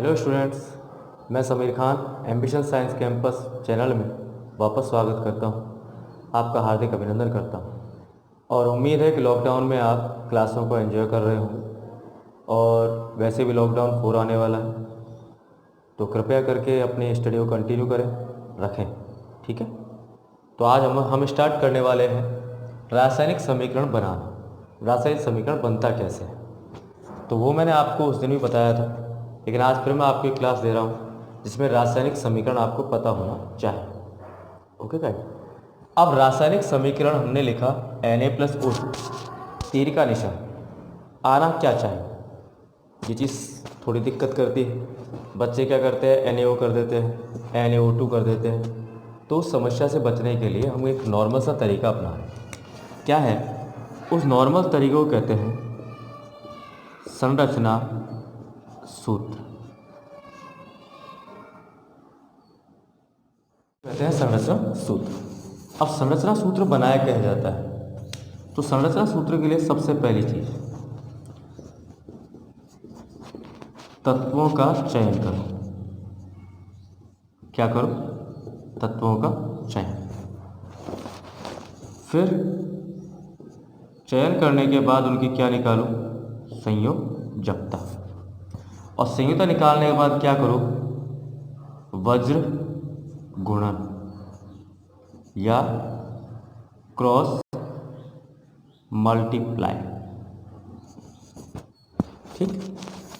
Hello students, मैं Sameer Khan ambition science campus channel में वापस स्वागत करता हूं। आपका हार्दिक अभिनंदन करता हूं और उम्मीद है कि लॉकडाउन में आप क्लासों को एंजॉय कर रहे होंगे और वैसे भी लॉकडाउन 4 आने वाला है, तो कृपया करके अपनी स्टडी को कंटिन्यू रखें। ठीक है, तो आज हम स्टार्ट करने वाले हैं रासायनिक समीकरण बनाना। रासायनिक समीकरण बनता कैसे है, तो वो मैंने आपको उस दिन भी बताया था, लेकिन आज फिर मैं आपको एक क्लास दे रहा हूँ जिसमें रासायनिक समीकरण आपको पता होना चाहिए। ओके गाइस, अब रासायनिक समीकरण हमने लिखा Na+O2, तीर का निशान आना क्या चाहिए। ये चीज़ थोड़ी दिक्कत करती है, बच्चे क्या करते हैं NaO कर देते हैं, NaO2 कर देते हैं। तो उस समस्या से बचने के लिए हम एक नॉर्मल सा तरीका अपना रहे हैं। क्या है उस नॉर्मल तरीके को कहते हैं संरचना सूत्र। कहते हैं संरचना सूत्र। अब संरचना सूत्र बनाया कैसे जाता है, तो संरचना सूत्र के लिए सबसे पहली चीज तत्वों का चयन करो। क्या करो? तत्वों का चयन। फिर चयन करने के बाद उनकी क्या निकालो? संयोजकता। और संयोजकता निकालने के बाद क्या करो? वज्र गुणन या क्रॉस मल्टीप्लाई। ठीक,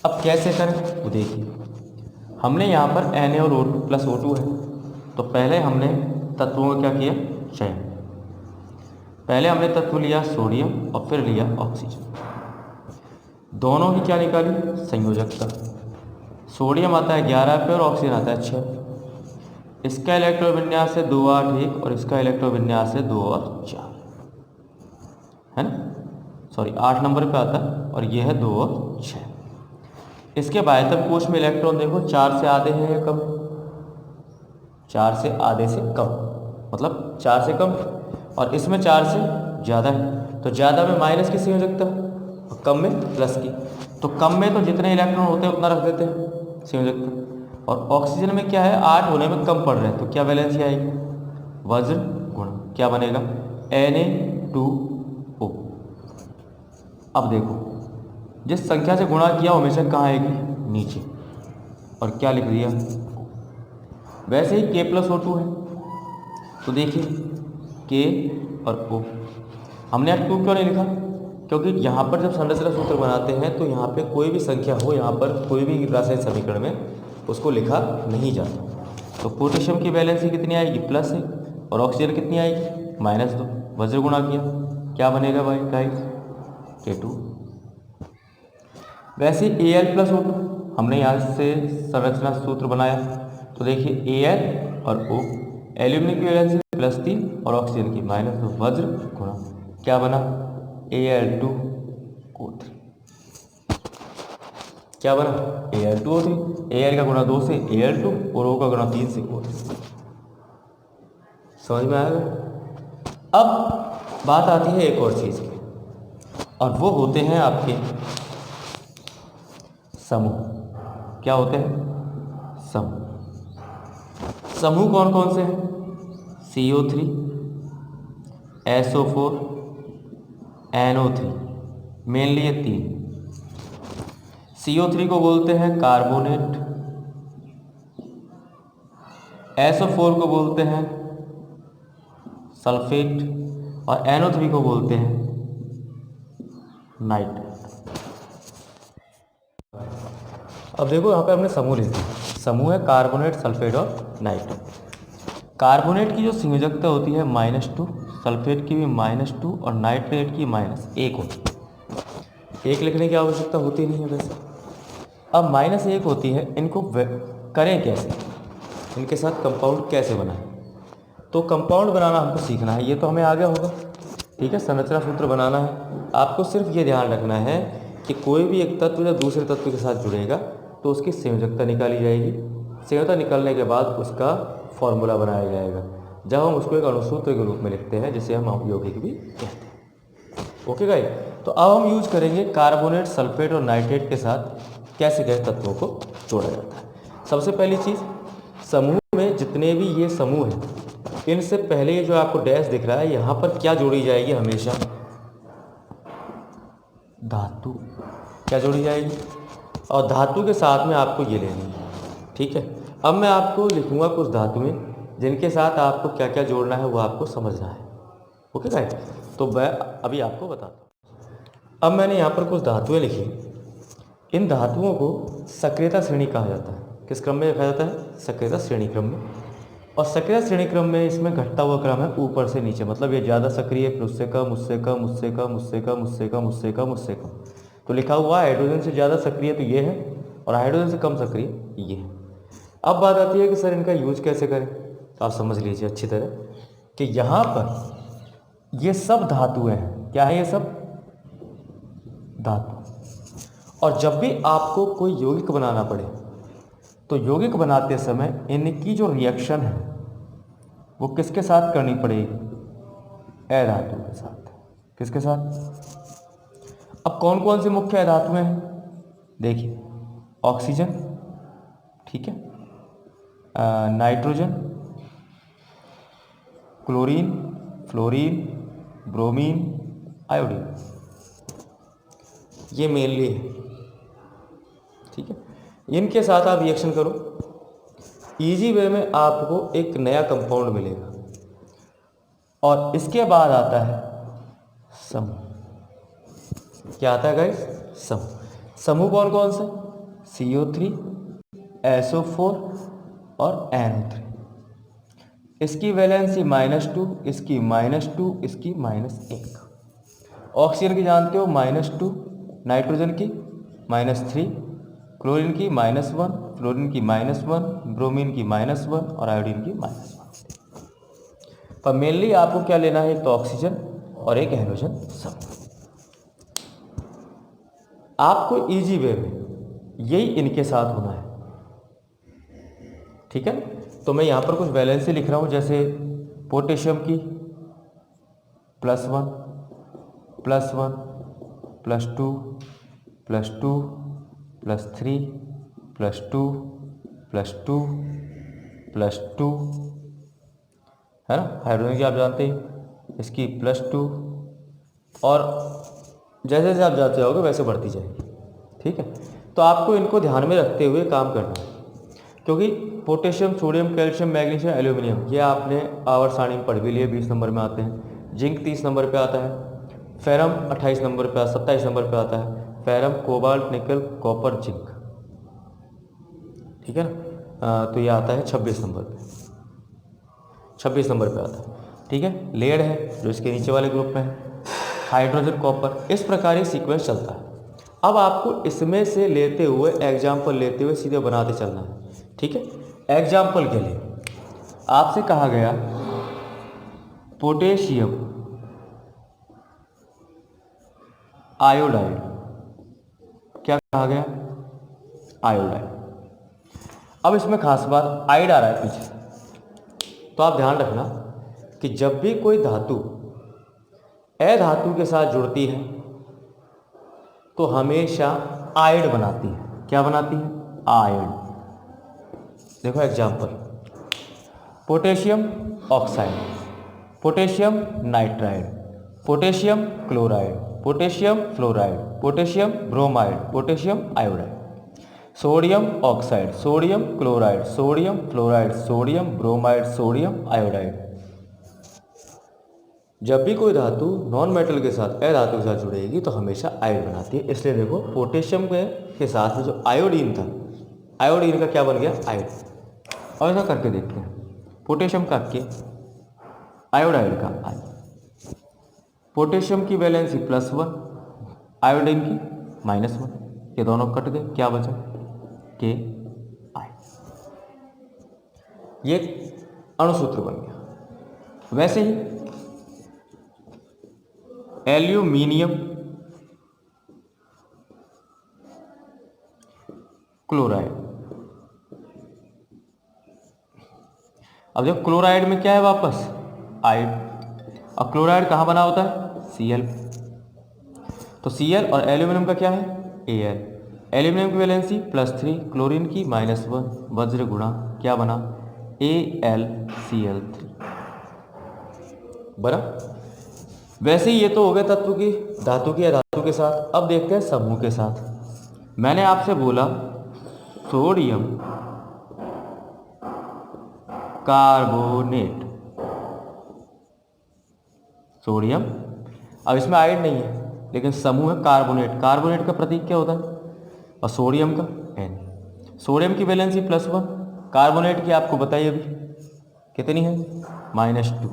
अब कैसे करें वो देखिए। हमने यहाँ पर Na और O2+O2 है, तो पहले हमने तत्वों का क्या किया? चयन। पहले हमने तत्व लिया सोडियम और फिर लिया ऑक्सीजन। दोनों की क्या निकाली? संयोजकता। सोडियम आता है 11 पे और ऑक्सीजन आता है 6। इसका इलेक्ट्रॉन विन्यास है 2 8 1 और इसका इलेक्ट्रॉन विन्यास है 2 और 4, है ना। सॉरी 8 नंबर पे आता है और ये है 2 और 6। इसके बाह्यतम कोश में इलेक्ट्रॉन देखो 4 से आधे हैं या कम? 4 से आधे से कम, मतलब 4 से कम, और इसमें 4 से ज़्यादा है। तो ज़्यादा में माइनस की संयोजकता और कम में प्लस की। तो कम में तो जितने इलेक्ट्रॉन होते हैं उतना रख देते हैं संयोजकता, और ऑक्सीजन में क्या है 8 होने में कम पड़ रहे हैं, तो क्या वैलेंसी आएगी? वज्र गुण। क्या बनेगा? Na2O। अब देखो जिस संख्या से गुणा किया हमेशा कहाँ आएगी? नीचे। और क्या लिख दिया? वैसे ही K+O2 है, तो देखिए K और O। हमने आज 2 क्यों नहीं लिखा? क्योंकि यहाँ पर जब संरचना सूत्र बनाते हैं तो यहाँ पे कोई भी संख्या हो, यहाँ पर कोई भी रासायनिक समीकरण में उसको लिखा नहीं जाता। तो पोटेशियम की वैलेंसी कितनी आएगी? प्लस है, और ऑक्सीजन कितनी आएगी? -2। वज्र गुणा किया, क्या बनेगा भाई गाइस? K2। वैसे Al+O2 हमने यहाँ से संरचना सूत्र बनाया, तो देखिए Al और O, एल्यूमिनियम की वैलेंसी +3 और ऑक्सीजन की -2, वज्र गुणा, क्या बना? Al2O3। क्या बना? Al2O3। Al का गुणा 2 से Al2 और O का गुणा 3 से O3। समझ में आएगा? अब बात आती है एक और चीज़ की, और वो होते हैं आपके समूह। क्या होते हैं? समूह। समूह कौन कौन से हैं? CO3, SO4, NO3, मेनली ये 3। CO3 को बोलते हैं कार्बोनेट, SO4 को बोलते हैं सल्फेट, और NO3 को बोलते हैं नाइट्रेट। अब देखो यहाँ पे हमने समूह लिख दिया। समूह है कार्बोनेट, सल्फेट और नाइट्रेट। कार्बोनेट की जो संयोजकता होती है -2, सल्फेट की भी -2 और नाइट्रेट की -1 होती है। 1 लिखने की आवश्यकता होती नहीं है वैसे। अब -1 होती है, इनको करें कैसे? इनके साथ कंपाउंड कैसे बनाएं? तो कंपाउंड बनाना हमको सीखना है, ये तो हमें आ गया होगा। ठीक है, संरचना सूत्र बनाना है। आपको सिर्फ ये ध्यान रखना है कि कोई भी एक तत्व जब दूसरे तत्व के साथ जुड़ेगा तो उसकी संयोजकता निकाली जाएगी। संयोजकता निकालने के बाद उसका फॉर्मूला बनाया जाएगा, जब हम उसको एक अणुसूत्र के रूप में लिखते हैं, जिसे हम यौगिक भी कहते हैं। ओके गाइस, तो अब हम यूज करेंगे कार्बोनेट, सल्फेट और नाइट्रेट के साथ कैसे गैस तत्वों को जोड़ा जाता है। सबसे पहली चीज़, समूह में जितने भी ये समूह हैं इनसे पहले जो आपको डैश दिख रहा है यहाँ पर क्या जोड़ी जाएगी, हमेशा धातु। क्या जोड़ी जाएगी, और धातु के साथ में आपको ये लेनी है। ठीक है, अब मैं आपको लिखूंगा कुछ धातुएं जिनके साथ आपको क्या क्या जोड़ना है वो आपको समझना है। ओके गाइस, तो मैं अभी आपको बताता हूँ। अब मैंने यहाँ पर कुछ धातुएं लिखी। इन धातुओं को सक्रियता श्रेणी कहा जाता है। किस क्रम में लिखा जाता है, सक्रियता श्रेणी क्रम में। और सक्रियता श्रेणी क्रम में इसमें घटता हुआ क्रम है ऊपर से नीचे, मतलब ये ज़्यादा सक्रिय, फिर उससे कम, उससे कम, उससे कम, उससे कम, उससे कम, उससे कम, उससे कम। तो लिखा हुआ है हाइड्रोजन से ज़्यादा सक्रिय तो ये है, और हाइड्रोजन से कम सक्रिय ये है। अब बात आती है कि सर इनका यूज कैसे करें, तो आप समझ लीजिए अच्छी तरह कि यहाँ पर ये सब धातुएं हैं। क्या है, ये सब धातु। और जब भी आपको कोई यौगिक बनाना पड़े तो यौगिक बनाते समय इनकी जो रिएक्शन है वो किसके साथ करनी पड़ेगी, अधातु के साथ। किसके साथ। अब कौन कौन से मुख्य अधातुएं हैं, देखिए, ऑक्सीजन, ठीक है, nitrogen, chlorine, fluorine, bromine, iodine, ये मेनली है। ठीक है, इनके साथ आप रिएक्शन करो, इजी वे में आपको एक नया कंपाउंड मिलेगा। और इसके बाद आता है समूह। क्या आता है गाइस, समूह। समूह कौन कौन से, CO3, SO4 और NO3। इसकी वैलेंसी -2, इसकी -2, इसकी -1। ऑक्सीजन की जानते हो -2, नाइट्रोजन की -3, क्लोरीन की -1, फ्लोरीन की -1, ब्रोमीन की -1 और आयोडीन की -1। पर मेनली आपको क्या लेना है, एक तो ऑक्सीजन और एक हाइड्रोजन समूह। आपको इजी वे में यही इनके साथ होना है। ठीक है, तो मैं यहाँ पर कुछ वैलेंसी लिख रहा हूँ, जैसे पोटेशियम की +1, +1, +2, +2, +3, +2, +2, +2, है ना। हाइड्रोजन की आप जानते हैं, इसकी +2, और जैसे जैसे आप जाते जाओगे वैसे बढ़ती जाएगी। ठीक है, तो आपको इनको ध्यान में रखते हुए काम करना है, क्योंकि potassium, sodium, calcium, magnesium, aluminium ये आपने आवर्त सारणी में पढ़ भी लिए, 20 नंबर में आते हैं। जिंक 30 नंबर पे आता है, फेरम 28 नंबर पे, 27 नंबर पे आता है। फेरम, कोबाल्ट, निकल, कॉपर, जिंक, ठीक है ना। तो ये आता है 26 नंबर पे, 26 नंबर पे आता है। ठीक है, लेड है जो इसके नीचे वाले ग्रुप में है, हाइड्रोजन, कॉपर, इस प्रकार ये सीक्वेंस चलता है। अब आपको इसमें से लेते हुए, एग्जाम्पल लेते हुए सीधे बनाते चलना है। ठीक है, एग्जाम्पल के लिए आपसे कहा गया पोटेशियम आयोडाइड, क्या कहा गया, आयोडाइड। अब इसमें खास बात, आइड आ रहा है पीछे, तो आप ध्यान रखना कि जब भी कोई धातु अधातु के साथ जुड़ती है तो हमेशा आइड बनाती है। क्या बनाती है, आइड। देखो example, potassium oxide, potassium nitride, potassium chloride, potassium fluoride, potassium bromide, potassium iodide, sodium oxide, sodium chloride, sodium fluoride, sodium bromide, sodium iodide. जब भी कोई धातु नॉन मेटल के साथ अधातु के साथ जुड़ेगी तो हमेशा आयोड बनाती है। इसलिए देखो पोटेशियम के साथ में जो आयोडीन था, आयोडीन का क्या बन गया, आयोड। और ऐसा करके देखते हैं, पोटेशियम का के, आयोडाइड का आई। पोटेशियम की वैलेंसी +1, आयोडीन की -1, ये दोनों कट गए, क्या बचा, के आई। ये अणुसूत्र बन गया। वैसे ही एल्यूमिनियम क्लोराइड। अब देखो क्लोराइड में क्या है, वापस आइड। अब क्लोराइड कहाँ बना होता है, Cl। तो Cl और एल्यूमिनियम का क्या है, Al। एल्यूमिनियम की वैलेंसी +3, क्लोरीन की -1, वज्र गुणा क्या बना AlCl3 बना। वैसे ही ये तो हो गया तत्व की, धातु की या धातु के साथ। अब देखते हैं समूह के साथ। मैंने आपसे बोला सोडियम कार्बोनेट, सोडियम, अब इसमें आयड नहीं है लेकिन समूह है कार्बोनेट। कार्बोनेट का प्रतीक क्या होता है और सोडियम का N। सोडियम की वैलेंसी +1, कार्बोनेट की आपको बताइए अभी कितनी है -2,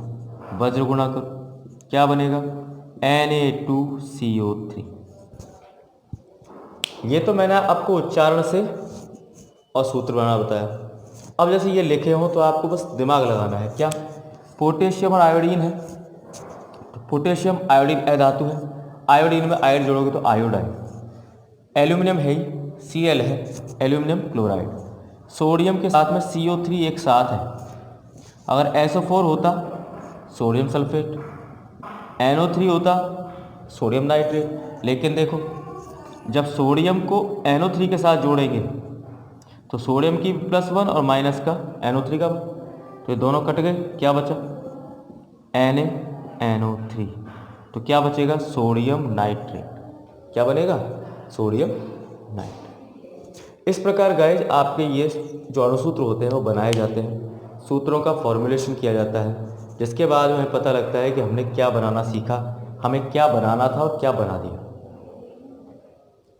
वज्र गुणा करो क्या बनेगा Na2CO3। ये तो मैंने आपको उच्चारण से और सूत्र बनाना बताया। अब जैसे ये लिखे हों तो आपको बस दिमाग लगाना है। क्या पोटेशियम और आयोडीन है, तो पोटेशियम आयोडीन अधातु है, आयोडीन में आयड जोड़ोगे तो आयोडाइन। एल्यूमिनियम है ही, Cl है, एल्यूमिनियम क्लोराइड। सोडियम के साथ में CO3 एक साथ है। अगर SO4 होता सोडियम सल्फेट, NO3 होता सोडियम नाइट्रेट। लेकिन देखो जब सोडियम को NO3 के साथ जोड़ेंगे तो सोडियम की +1 और माइनस का NO3 का, तो ये दोनों कट गए, क्या बचा NaNO3, तो क्या बचेगा सोडियम नाइट्रेट। क्या बनेगा सोडियम नाइट्रेट। इस प्रकार गाइज आपके ये जो अणुसूत्र होते हैं वो बनाए जाते हैं, सूत्रों का फॉर्मुलेशन किया जाता है, जिसके बाद हमें पता लगता है कि हमने क्या बनाना सीखा, हमें क्या बनाना था और क्या बना दिया।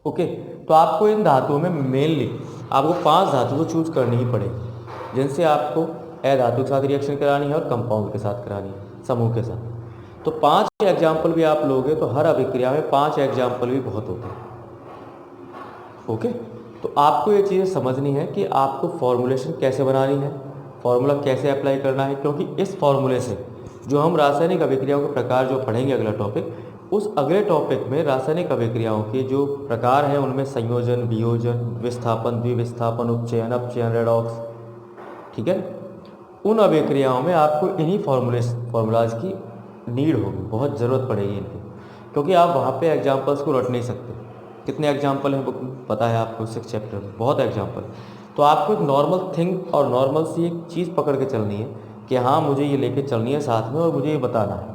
ओके, तो आपको इन धातुओं में मेनली आपको 5 धातु तो चूज करनी ही पड़ेगी, जिनसे आपको अधातु के साथ रिएक्शन करानी है और कंपाउंड के साथ करानी है, समूह के साथ। तो 5 एग्जाम्पल भी आप लोगे तो हर अभिक्रिया में 5 एग्जाम्पल भी बहुत होते हैं। ओके, तो आपको ये चीज़ें समझनी है कि आपको फॉर्मूलेशन कैसे बनानी है, फॉर्मूला कैसे अप्लाई करना है, क्योंकि इस फॉर्मूले से जो हम रासायनिक अभिक्रियाओं के प्रकार जो पढ़ेंगे अगला टॉपिक, उस अगले टॉपिक में रासायनिक अभिक्रियाओं के जो प्रकार हैं उनमें संयोजन, वियोजन, विस्थापन, द्विविस्थापन, उपचयन, अपचयन, रेडॉक्स, ठीक है, उन अभिक्रियाओं में आपको इन्हीं फॉर्मूलाज की नीड होगी, बहुत ज़रूरत पड़ेगी इनकी, क्योंकि आप वहाँ पे एग्जाम्पल्स को रट नहीं सकते। कितने एग्जाम्पल हैं बुक में पता है आपको, 6 चैप्टर में बहुत एग्जाम्पल। तो आपको एक नॉर्मल थिंग और नॉर्मल सी एक चीज़ पकड़ के चलनी है कि हाँ मुझे ये लेके चलनी है साथ में और मुझे ये बताना है।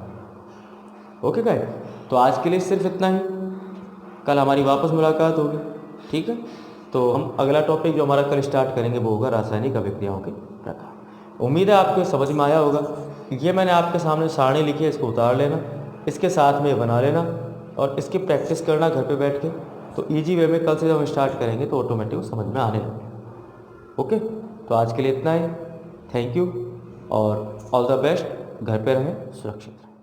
ओके गाइस, तो आज के लिए सिर्फ इतना ही, कल हमारी वापस मुलाकात होगी, ठीक है। तो हम अगला टॉपिक जो हमारा कल स्टार्ट करेंगे वो होगा रासायनिक अभिक्रियाओं के प्रकार। उम्मीद है आपको समझ में आया होगा। ये मैंने आपके सामने सारणी लिखी है, इसको उतार लेना, इसके साथ में बना लेना और इसकी प्रैक्टिस करना घर पे बैठ के, तो इजी वे में कल से जब हम स्टार्ट करेंगे तो ऑटोमेटिक समझ में आने लगे। ओके, तो आज के लिए इतना ही, थैंक यू और ऑल द बेस्ट। घर पे रहें, सुरक्षित रहें।